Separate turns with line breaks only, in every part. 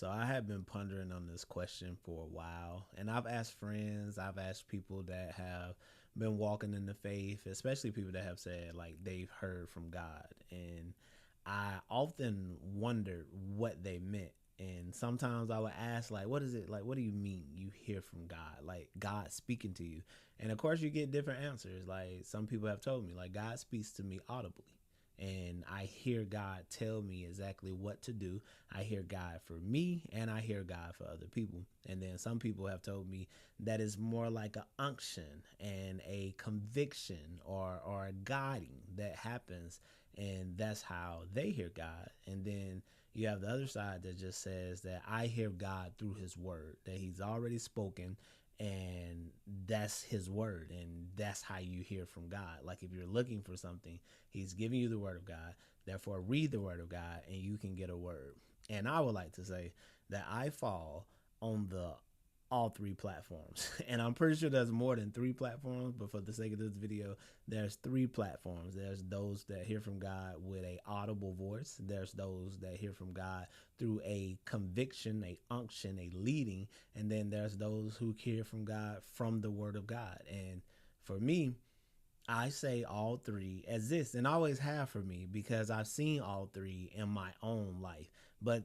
So I have been pondering on this question for a while, and I've asked friends, I've asked people that have been walking in the faith, especially people that have said like they've heard from God. And I often wondered what they meant. And sometimes I would ask, like, what is it? Like, what do you mean you hear from God? Like, God speaking to you. And of course, you get different answers. Like, some people have told me, like, God speaks to me audibly. And I hear God tell me exactly what to do. I hear God for me, and I hear God for other people. And then some people have told me that is more like an unction and a conviction or a guiding that happens, and that's how they hear God. And then you have the other side that just says that I hear God through his word, that he's already spoken, and that's his word, and that's how you hear from God. Like, if you're looking for something, he's giving you the word of God. Therefore, read the word of God and you can get a word. And I would like to say that I fall on the all three platforms. And I'm pretty sure there's more than three platforms, but for the sake of this video, there's three platforms. There's those that hear from God with a audible voice. There's those that hear from God through a conviction, a unction, a leading, and then there's those who hear from God from the word of God. And for me, I say all three exist and always have for me because I've seen all three in my own life. But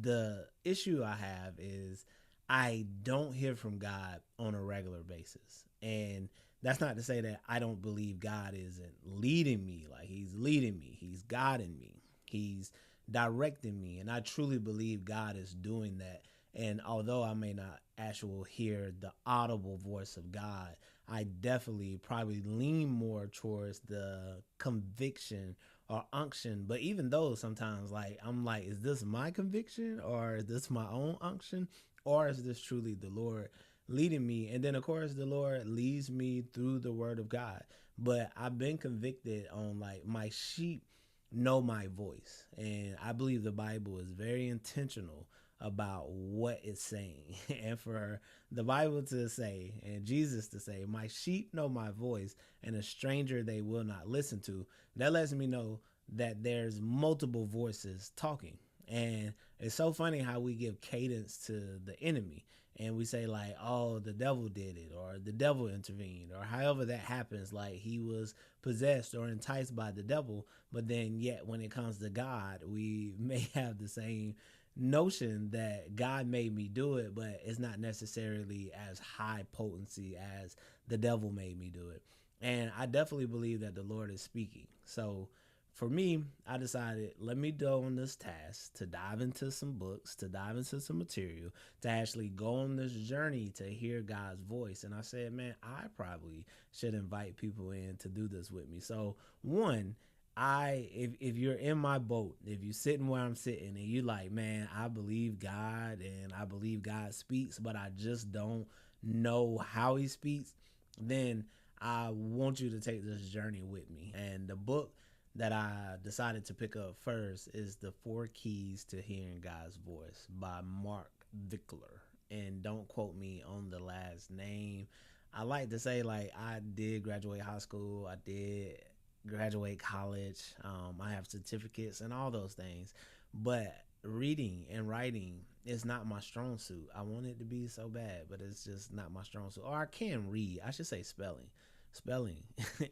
the issue I have is I don't hear from God on a regular basis. And that's not to say that I don't believe God isn't leading me. Like, he's leading me, he's guiding me, he's directing me. And I truly believe God is doing that. And although I may not actually hear the audible voice of God, I definitely probably lean more towards the conviction or unction. But even though sometimes, like, I'm like, is this my conviction or is this my own unction? Or is this truly the Lord leading me? And then, of course, the Lord leads me through the word of God. But I've been convicted on, like, my sheep know my voice. And I believe the Bible is very intentional about what it's saying. And for the Bible to say, and Jesus to say, my sheep know my voice, and a stranger they will not listen to, that lets me know that there's multiple voices talking. And it's so funny how we give cadence to the enemy and we say, like, oh, the devil did it, or the devil intervened, or however that happens, like he was possessed or enticed by the devil. But then yet when it comes to God, we may have the same notion that God made me do it, but it's not necessarily as high potency as the devil made me do it. And I definitely believe that the Lord is speaking. So for me, I decided, let me go on this task to dive into some books, to dive into some material, to actually go on this journey to hear God's voice. And I said, man, I probably should invite people in to do this with me. So one, if you're in my boat, if you're sitting where I'm sitting and you like, man, I believe God and I believe God speaks, but I just don't know how he speaks, then I want you to take this journey with me. And the book that I decided to pick up first is The Four Keys to Hearing God's Voice by Mark Vickler. And don't quote me on the last name. I like to say, like, I did graduate high school, I did graduate college, I have certificates and all those things, but reading and writing is not my strong suit. I want it to be so bad, but it's just not my strong suit. Or I can read, I should say spelling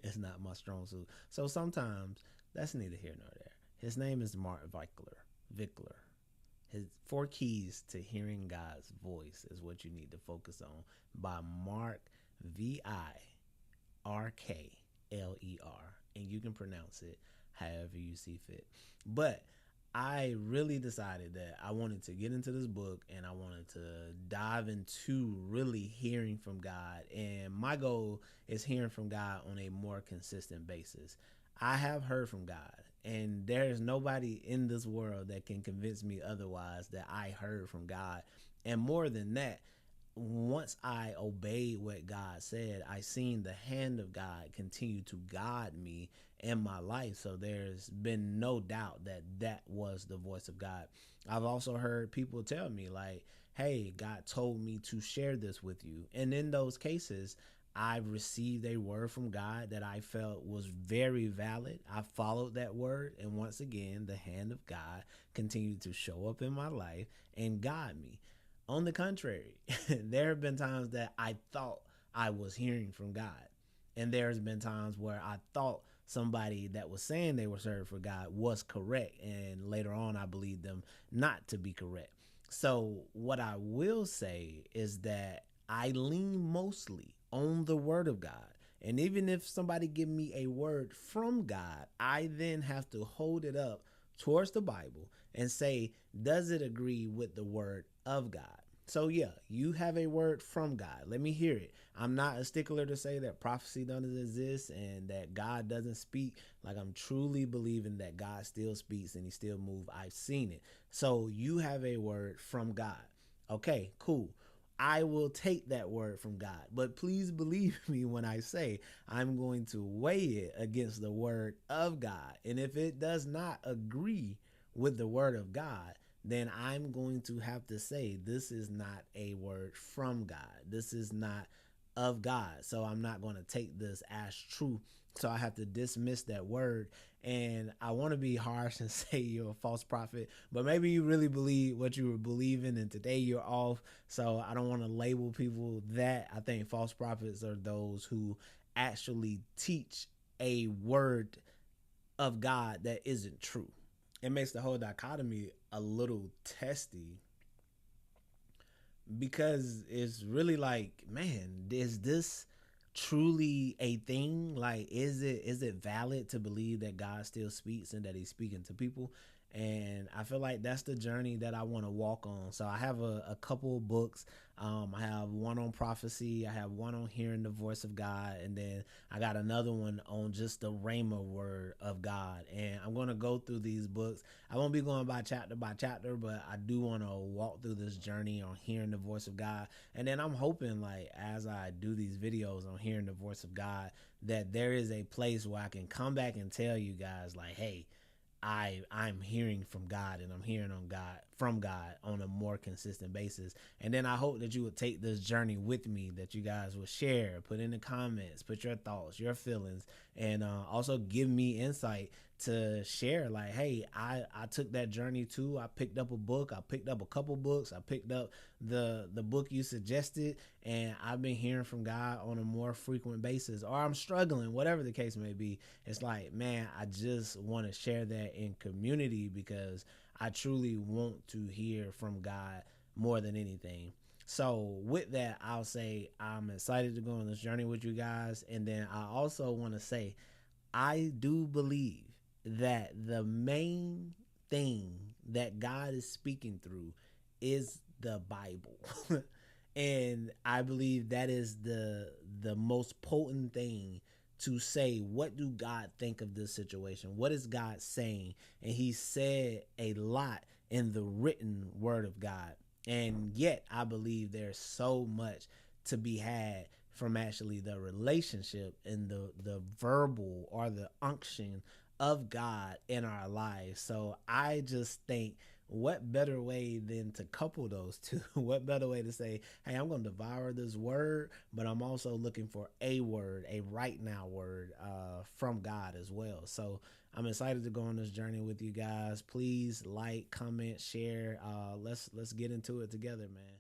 is not my strong suit. So sometimes that's neither here nor there. His name is Mark Vickler. His Four Keys to Hearing God's Voice is what you need to focus on, by Mark Vickler. And you can pronounce it however you see fit. But I really decided that I wanted to get into this book and I wanted to dive into really hearing from God. And my goal is hearing from God on a more consistent basis. I have heard from God, and there is nobody in this world that can convince me otherwise that I heard from God. And more than that, once I obeyed what God said, I seen the hand of God continue to guide me in my life. So there's been no doubt that that was the voice of God. I've also heard people tell me, like, hey, God told me to share this with you. And in those cases, I received a word from God that I felt was very valid. I followed that word, and once again, the hand of God continued to show up in my life and guide me. On the contrary, there have been times that I thought I was hearing from God. And there's been times where I thought somebody that was saying they were serving for God was correct. And later on, I believed them not to be correct. So, what I will say is that I lean mostly on the word of God. And even if somebody give me a word from God, I then have to hold it up towards the Bible and say, does it agree with the word of God? So yeah, you have a word from God. Let me hear it. I'm not a stickler to say that prophecy doesn't exist and that God doesn't speak. Like, I'm truly believing that God still speaks and he still moves. I've seen it. So you have a word from God. Okay, cool. I will take that word from God. But please believe me when I say I'm going to weigh it against the word of God. And if it does not agree with the word of God, then I'm going to have to say this is not a word from God. This is not of God. So I'm not going to take this as true. So I have to dismiss that word. And I want to be harsh and say you're a false prophet, but maybe you really believe what you were believing and today you're off. So I don't want to label people that. I think false prophets are those who actually teach a word of God that isn't true. It makes the whole dichotomy a little testy because it's really like, man, is this truly a thing? Like, is it valid to believe that God still speaks and that he's speaking to people? And I feel like that's the journey that I want to walk on. So I have a couple of books. I have one on prophecy. I have one on hearing the voice of God. And then I got another one on just the Rhema word of God. And I'm going to go through these books. I won't be going by chapter, but I do want to walk through this journey on hearing the voice of God. And then I'm hoping, like, as I do these videos on hearing the voice of God, that there is a place where I can come back and tell you guys, like, hey, I'm hearing from God and I'm hearing on God from God on a more consistent basis. And then I hope that you would take this journey with me, that you guys will share, put in the comments, put your thoughts, your feelings, and also give me insight to share. Like, hey, I took that journey too. I picked up a book. I picked up a couple books. I picked up the book you suggested, and I've been hearing from God on a more frequent basis, or I'm struggling, whatever the case may be. It's like, man, I just want to share that in community because I truly want to hear from God more than anything. So with that, I'll say I'm excited to go on this journey with you guys. And then I also want to say, I do believe that the main thing that God is speaking through is the Bible. And I believe that is the most potent thing to say, what do God think of this situation? What is God saying? And he said a lot in the written word of God. And yet I believe there's so much to be had from actually the relationship and the verbal or the unction of God in our lives. So I just think, what better way than to couple those two? What better way to say, hey, I'm going to devour this word, but I'm also looking for a word, a right now word from God as well. So I'm excited to go on this journey with you guys. Please like, comment, share. Let's get into it together, man.